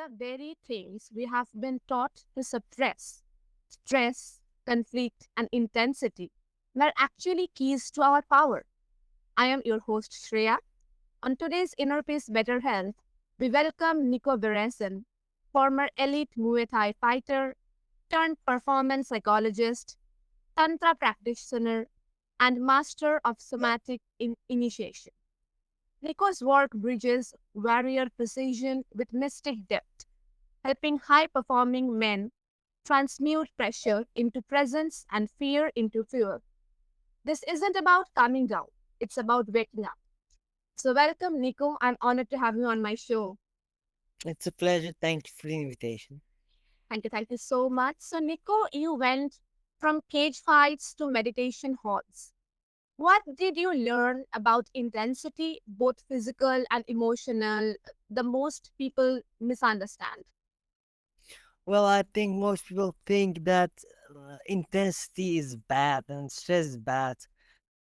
the very things we have been taught to suppress, stress, conflict, and intensity, were actually keys to our power. I am your host, Shreya. On today's Inner Peace Better Health, we welcome Nico Verresen, former elite Muay Thai fighter turned performance psychologist, Tantra practitioner, and master of somatic initiation. Nico's work bridges warrior precision with mystic depth, helping high performing men transmute pressure into presence and fear into fuel. This isn't about calming down, it's about waking up. So, welcome, Nico. I'm honored to have you on my show. It's a pleasure. Thank you for the invitation. Thank you so much. So, Nico, you went from cage fights to meditation halls. What did you learn about intensity, both physical and emotional, the most people misunderstand? Well, I think most people think that intensity is bad and stress is bad,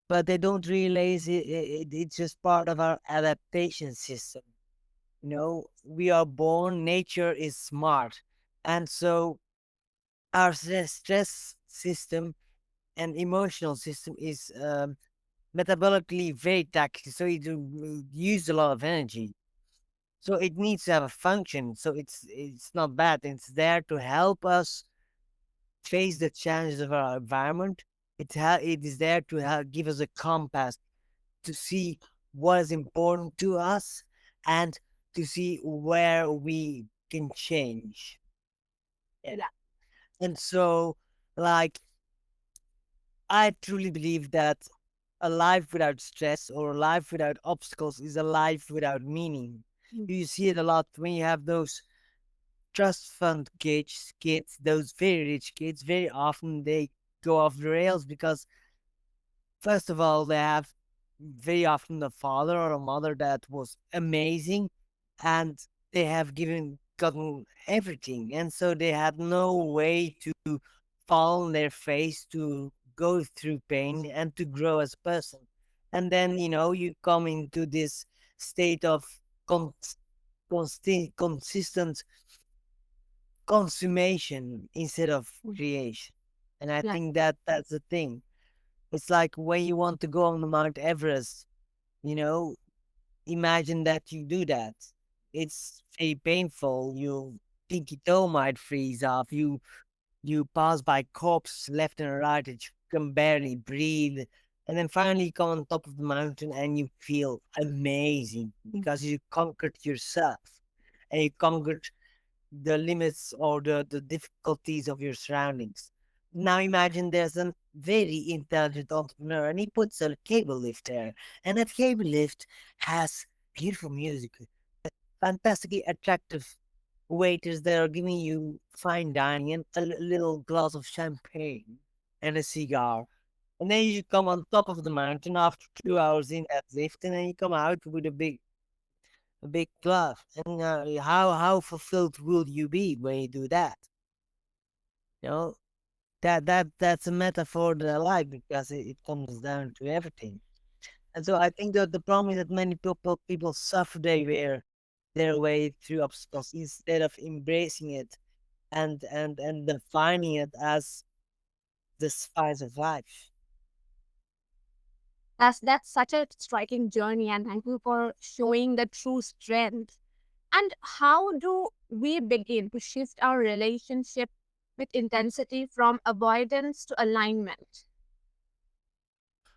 but they don't realize it's just part of our adaptation system. We are born, nature is smart. And so our stress system and emotional system is metabolically very taxing. So it use a lot of energy. So it needs to have a function. So it's not bad. It's there to help us face the challenges of our environment. It is there to give us a compass to see what is important to us and to see where we can change. Yeah. Yeah, And so, like, I truly believe that a life without stress or a life without obstacles is a life without meaning. mm, You see it a lot when you have those trust fund kids, those very rich kids. Very often they go off the rails because, first of all, they have very often a father or a mother that was amazing, and they have gotten everything, and so they had no way to fall on their face, to go through pain and to grow as a person. And then you come into this state of con- consistent consummation instead of mm, creation. And I yeah, think that that's the thing. It's like when you want to go on the Mount Everest, you know, imagine that you do that. It's very painful. Your pinky toe might freeze off. You pass by corpses left and right that you can barely breathe. And then finally you come on top of the mountain and you feel amazing mm, because you conquered yourself and you conquered the limits or the difficulties of your surroundings. Now imagine there's a very intelligent entrepreneur and he puts a cable lift there. And that cable lift has beautiful music, fantastically attractive waiters that are giving you fine dining and a little glass of champagne and a cigar. And then you come on top of the mountain after 2 hours in that lift, and then you come out with a big glove. And how fulfilled will you be when you do that? You know that's a metaphor that I like because it comes down to everything. And so I think that the problem is that many people suffer their way through obstacles instead of embracing it and defining it as the spice of life. that's such a striking journey, and thank you for showing the true strength. And how do we begin to shift our relationship with intensity from avoidance to alignment?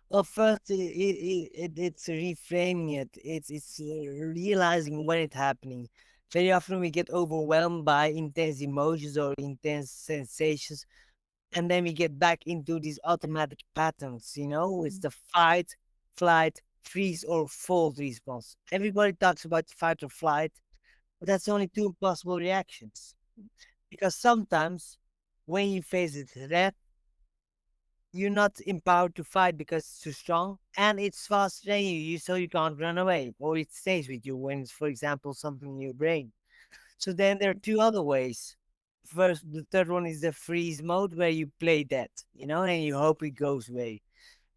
Well, first, it's reframing it. It's realizing when it's happening. Very often we get overwhelmed by intense emotions or intense sensations, and then we get back into these automatic patterns. It's the fight, flight, freeze, or fold response. Everybody talks about fight or flight, but that's only two possible reactions. Because sometimes when you face a threat, you're not empowered to fight because it's too strong and it's faster than you, so you can't run away, or it stays with you when it's, for example, something in your brain. So then there are two other ways. First, the third one is the freeze mode where you play that, and you hope it goes away.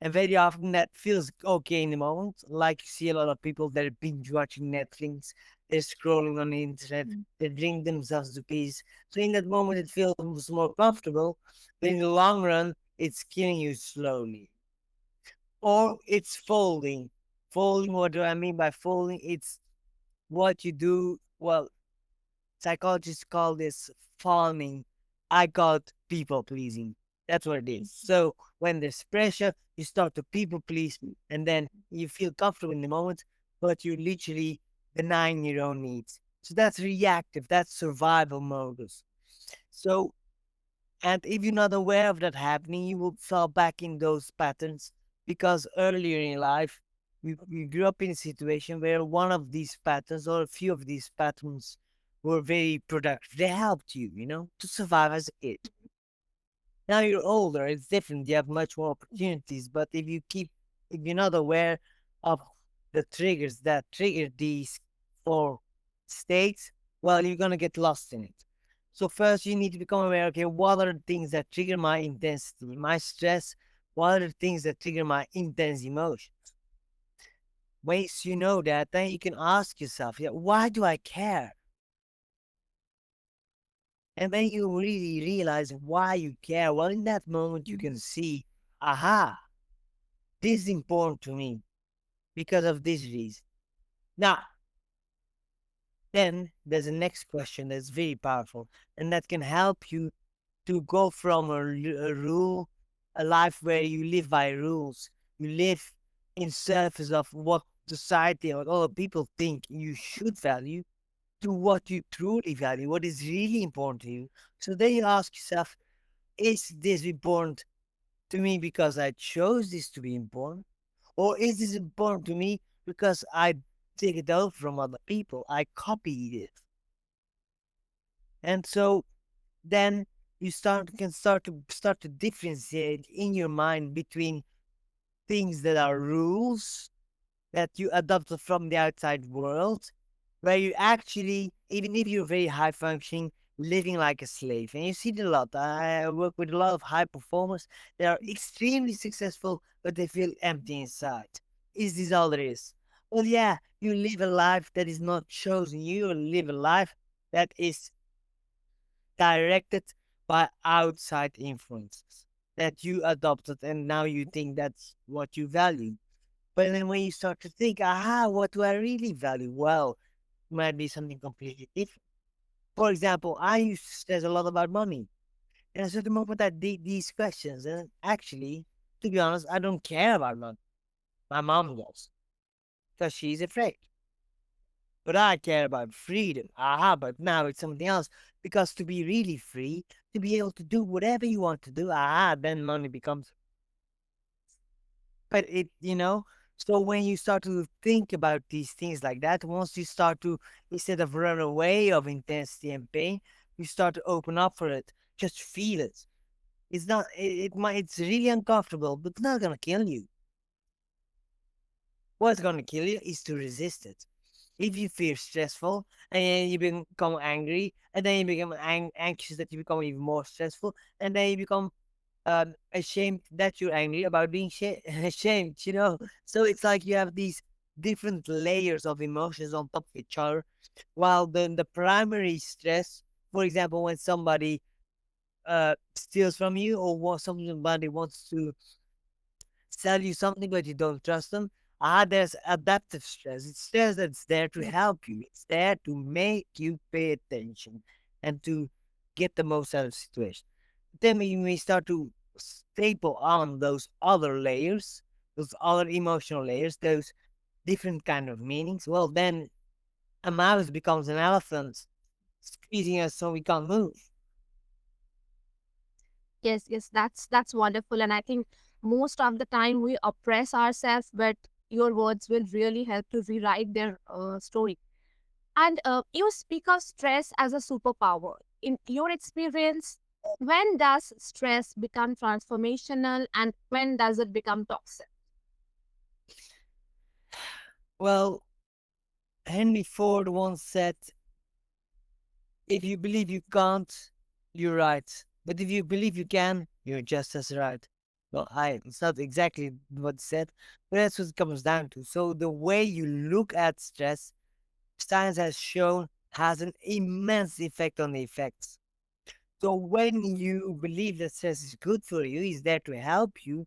And very often that feels okay in the moment. Like you see a lot of people that are binge watching Netflix, they're scrolling on the internet, Mm. they bring themselves to peace. So in that moment it feels more comfortable, but in the long run, it's killing you slowly. Or it's folding. Folding, what do I mean by folding? It's what you do. Well, psychologists call this farming. I call it people pleasing. That's what it is. So when there's pressure, you start to people please, and then you feel comfortable in the moment, but you're literally denying your own needs. So that's reactive. That's survival modus. So, and if you're not aware of that happening, you will fall back in those patterns because earlier in life, you grew up in a situation where one of these patterns or a few of these patterns were very productive. They helped you, to survive as a kid. Now you're older, it's different. You have much more opportunities. But if you're not aware of the triggers that trigger these four states, well, you're going to get lost in it. So, first, you need to become aware, okay, what are the things that trigger my intensity, my stress? What are the things that trigger my intense emotion? Once you know that, then you can ask yourself, yeah, why do I care? And then you really realize why you care. Well, in that moment, you Mhm. can see, aha, this is important to me because of this reason. Now, then there's a next question that's very powerful, and that can help you to go from a rule, a life where you live by rules, you live in service of what society or other people think you should value, to what you truly value, what is really important to you. So then you ask yourself, is this important to me because I chose this to be important? Or is this important to me because I take it out from other people? I copied it. And so then you start to differentiate in your mind between things that are rules that you adopted from the outside world, where you actually, even if you're very high functioning, living like a slave. And you see it a lot. I work with a lot of high performers. They are extremely successful, but they feel empty inside. Is this all there is? Well, yeah, you live a life that is not chosen. You live a life that is directed by outside influences that you adopted, and now you think that's what you value. But then when you start to think, aha, what do I really value? Well, it might be something completely different. For example, I used to stress a lot about money. And at a certain moment, I did these questions. And actually, to be honest, I don't care about money. My mom does, because she's afraid. But I care about freedom. Aha, but now it's something else. Because to be really free, to be able to do whatever you want to do, then money becomes. But so when you start to think about these things like that, once you start to, instead of run away of intensity and pain, you start to open up for it. Just feel it. It's not, it's really uncomfortable, but it's not going to kill you. What's going to kill you is to resist it. If you feel stressful and then you become angry and then you become anxious, that you become even more stressful, and then you become ashamed that you're angry about being ashamed, So it's like you have these different layers of emotions on top of each other, while the primary stress, for example, when somebody steals from you, or somebody wants to sell you something but you don't trust them. There's adaptive stress. It's stress that's there to help you. It's there to make you pay attention and to get the most out of the situation. Then when we start to staple on those other layers, those other emotional layers, those different kind of meanings, well, then a mouse becomes an elephant, squeezing us so we can't move. Yes, yes, that's wonderful. And I think most of the time we oppress ourselves, but your words will really help to rewrite their story. And you speak of stress as a superpower. In your experience, when does stress become transformational and when does it become toxic? Well, Henry Ford once said, if you believe you can't, you're right. But if you believe you can, you're just as right. Well, it's not exactly what it said, but that's what it comes down to. So the way you look at stress, science has shown has an immense effect on the effects. So when you believe that stress is good for you, is there to help you,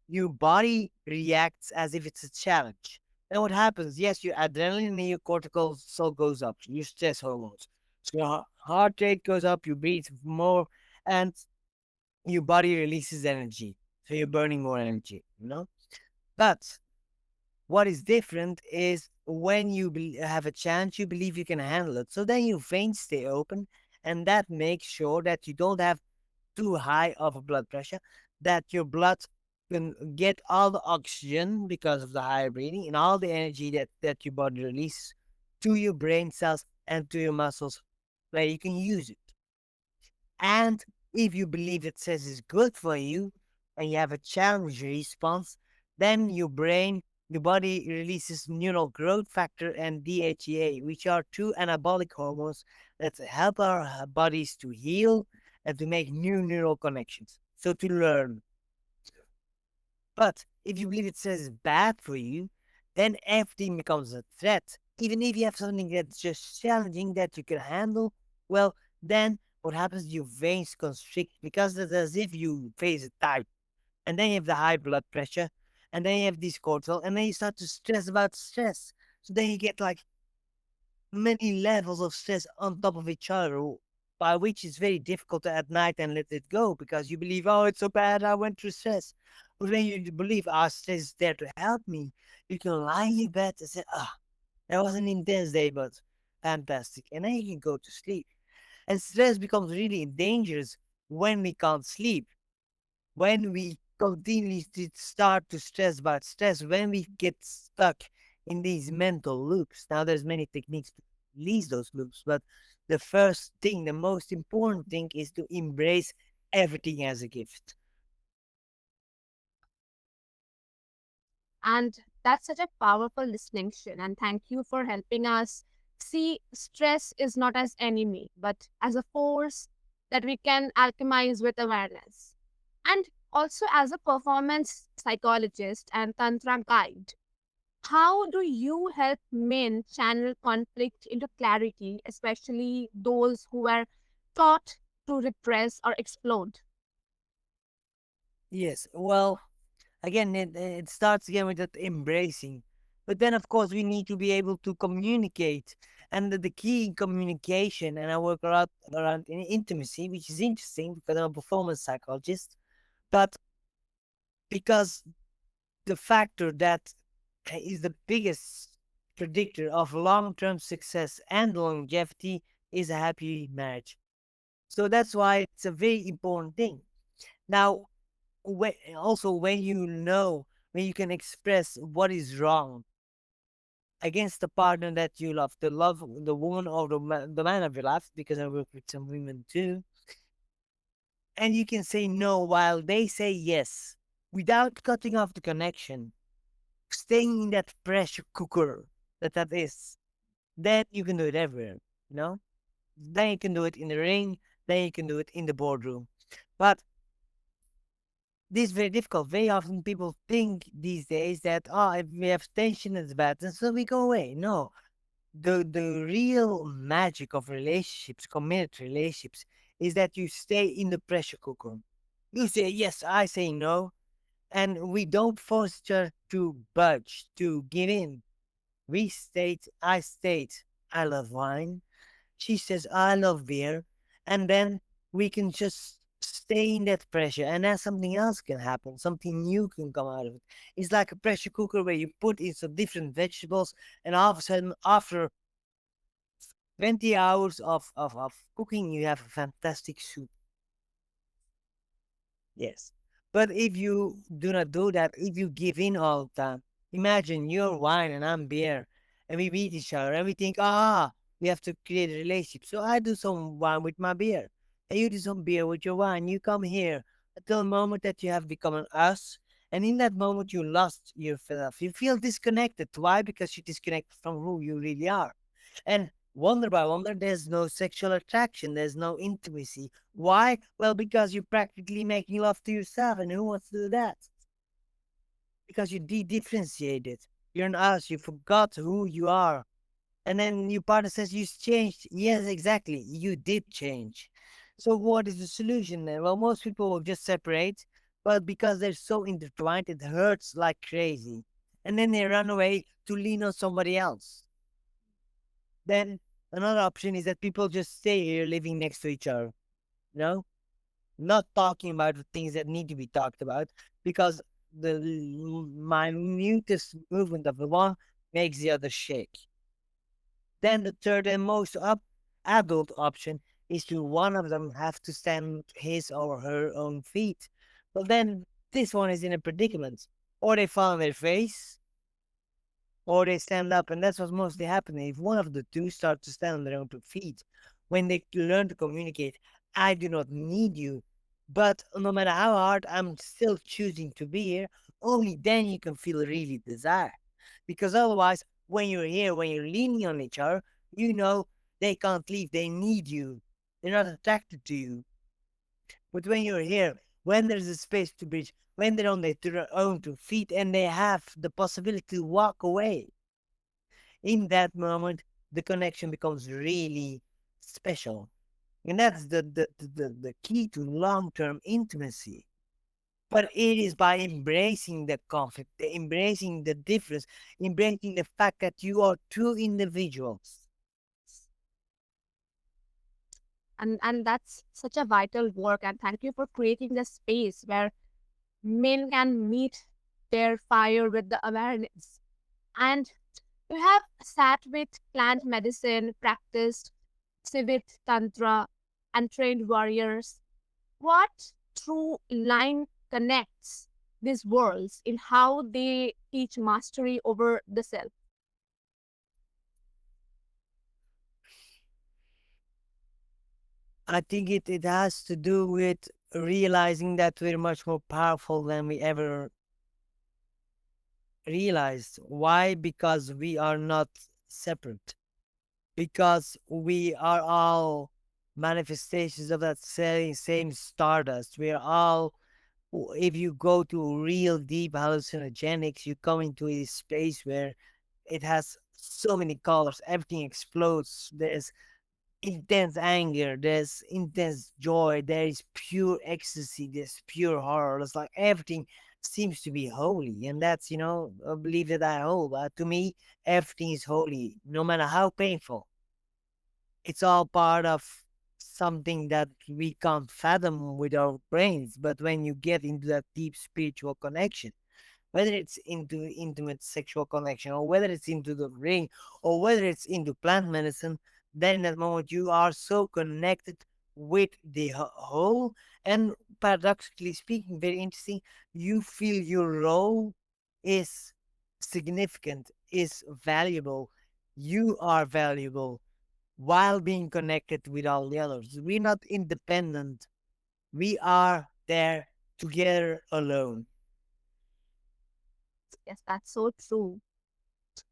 your body reacts as if it's a challenge. And what happens? Yes, your adrenaline and your cortisol goes up, your stress hormones. So your heart rate goes up, you breathe more, and your body releases energy. So you're burning more energy, you know? But what is different is when you have a chance, you believe you can handle it. So then your veins stay open, and that makes sure that you don't have too high of a blood pressure, that your blood can get all the oxygen because of the higher breathing and all the energy that your body releases to your brain cells and to your muscles where you can use it. And if you believe that stress is good for you and you have a challenge response, then your body releases neural growth factor and DHEA, which are two anabolic hormones that help our bodies to heal and to make new neural connections. So to learn. But if you believe it says bad for you, then everything becomes a threat. Even if you have something that's just challenging that you can handle, well, then what happens? Your veins constrict because it's as if you face a type. And then you have the high blood pressure, and then you have this cortisol, and then you start to stress about stress. So then you get like many levels of stress on top of each other, by which it's very difficult to at night and let it go because you believe, oh, it's so bad, I went through stress. But when you believe, ah, stress is there to help me, you can lie in your bed and say, ah, that was an intense day, but fantastic. And then you can go to sleep. And stress becomes really dangerous when we can't sleep, when we continuously start to stress about stress, when we get stuck in these mental loops. Now, there's many techniques to release those loops, but the first thing, the most important thing, is to embrace everything as a gift. And that's such a powerful distinction. And thank you for helping us see stress is not as enemy, but as a force that we can alchemize with awareness. And also as a performance psychologist and Tantra guide, how do you help men channel conflict into clarity, especially those who were taught to repress or explode? Yes, well, again, it starts again with that embracing. But then, of course, we need to be able to communicate. And the key in communication, and I work around in intimacy, which is interesting because I'm a performance psychologist. But because the factor that is the biggest predictor of long-term success and longevity is a happy marriage. So that's why it's a very important thing. Now, also when you know, when you can express what is wrong against the partner that you love, the woman or the man of your life, because I work with some women too, and you can say no while they say yes without cutting off the connection, staying in that pressure cooker that is, then you can do it everywhere, you know? Then you can do it in the ring, then you can do it in the boardroom. But this is very difficult. Very often people think these days that, oh, if we have tension, it's bad, and so we go away. No. The real magic of relationships, committed relationships, is that you stay in the pressure cooker. You say yes, I say no, and we don't force each other to budge, to give in. I state, I love wine. She says, I love beer. And then we can just stay in that pressure, and then something else can happen. Something new can come out of it. It's like a pressure cooker where you put in some different vegetables, and all of a sudden, after 20 hours of cooking, you have a fantastic soup. Yes. But if you do not do that, if you give in all the time, imagine you're wine and I'm beer, and we meet each other and we think, ah, we have to create a relationship. So I do some wine with my beer, and you do some beer with your wine. You come here until the moment that you have become an us, and in that moment you lost yourself. You feel disconnected. Why? Because you disconnect from who you really are. And Wonder by wonder, there's no sexual attraction, there's no intimacy. Why? Well, because you're practically making love to yourself, and who wants to do that? Because you de-differentiated. You're an us, you forgot who you are. And then your partner says you changed. Yes, exactly. You did change. So what is the solution then? Well, most people will just separate, but because they're so intertwined, it hurts like crazy. And then they run away to lean on somebody else. Then another option is that people just stay here living next to each other, you know, not talking about the things that need to be talked about because the minutest movement of the one makes the other shake. Then the third and most adult option is to one of them have to stand on his or her own feet. Well, then this one is in a predicament. Or they fall on their face, or they stand up. And that's what's mostly happening. If one of the two starts to stand on their own two feet, when they learn to communicate, I do not need you. But no matter how hard, I'm still choosing to be here. Only then you can feel really desire. Because otherwise, when you're here, when you're leaning on each other, you know they can't leave. They need you. They're not attracted to you. But when you're here, when there's a space to bridge, when they're on their own two feet and they have the possibility to walk away, in that moment, the connection becomes really special. And that's the key to long term intimacy. But it is by embracing the conflict, embracing the difference, embracing the fact that you are two individuals. And that's such a vital work. And thank you for creating the space where men can meet their fire with the awareness. And you have sat with plant medicine, practiced civic tantra, and trained warriors. What true line connects these worlds in how they teach mastery over the self? I think it has to do with realizing that we're much more powerful than we ever realized. Why? Because we are not separate. Because we are all manifestations of that same stardust. We are all, if you go to real deep hallucinogenics, you come into a space where it has so many colors, everything explodes. There's intense anger, there's intense joy, there is pure ecstasy, there's pure horror. It's like everything seems to be holy, and that's, a belief that I hold. To me, everything is holy, no matter how painful. It's all part of something that we can't fathom with our brains. But when you get into that deep spiritual connection, whether it's into intimate sexual connection, or whether it's into the ring, or whether it's into plant medicine, then in that moment you are so connected with the whole. And paradoxically speaking, very interesting, you feel your role is significant, is valuable. You are valuable while being connected with all the others. We're not independent. We are there together alone. Yes, that's so true.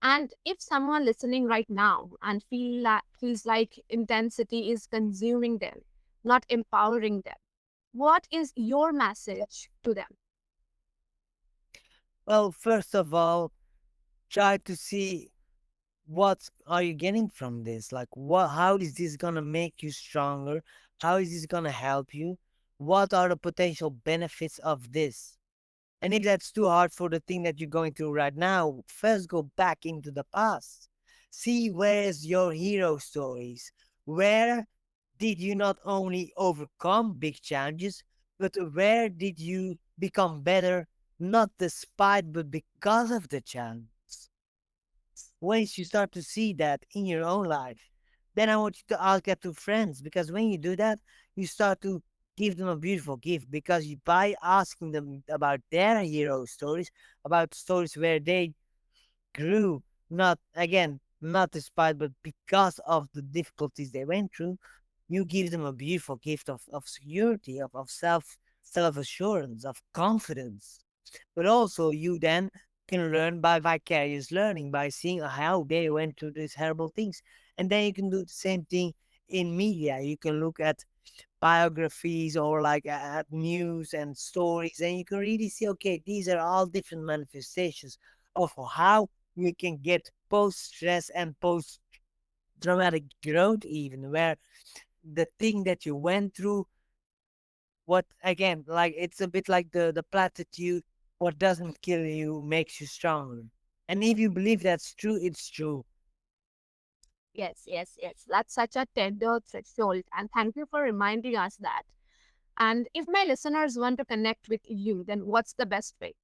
And if someone listening right now and feels like intensity is consuming them, not empowering them, what is your message to them? Well, first of all, try to see what are you getting from this. Like, how is this gonna make you stronger? How is this gonna help you? What are the potential benefits of this? And if that's too hard for the thing that you're going through right now, first go back into the past. See where's your hero stories. Where did you not only overcome big challenges, but where did you become better, not despite, but because of the challenge? Once you start to see that in your own life, then I want you to ask that to friends, because when you do that, you start to give them a beautiful gift, because by asking them about their hero stories, about stories where they grew, not again, not despite, but because of the difficulties they went through, you give them a beautiful gift of security, of self assurance, of confidence. But also, you then can learn by vicarious learning, by seeing how they went through these terrible things. And then you can do the same thing in media. You can look at biographies or like at news and stories, and you can really see, okay, these are all different manifestations of how we can get post stress and post traumatic growth, even where the thing that you went through, what again, like it's a bit like the platitude, what doesn't kill you makes you stronger. And if you believe that's true, it's true. Yes, yes, yes. That's such a tender threshold. And thank you for reminding us that. And if my listeners want to connect with you, then what's the best way?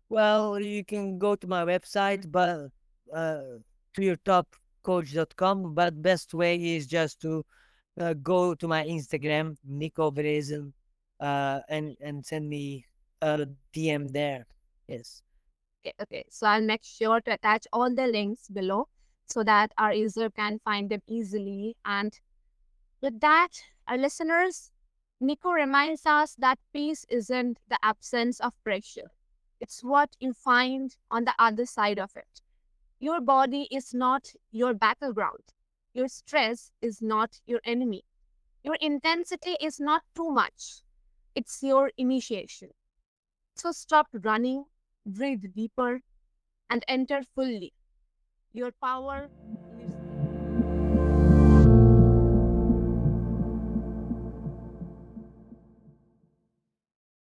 Well, you can go to my website, but to your topcoach.com. But best way is just to go to my Instagram, Nico Verresen, and send me a DM there. Yes. Okay, okay. So I'll make sure to attach all the links below so that our user can find them easily. And with that, our listeners, Nico reminds us that peace isn't the absence of pressure. It's what you find on the other side of it. Your body is not your battleground. Your stress is not your enemy. Your intensity is not too much. It's your initiation. So stop running, breathe deeper, and enter fully. Your power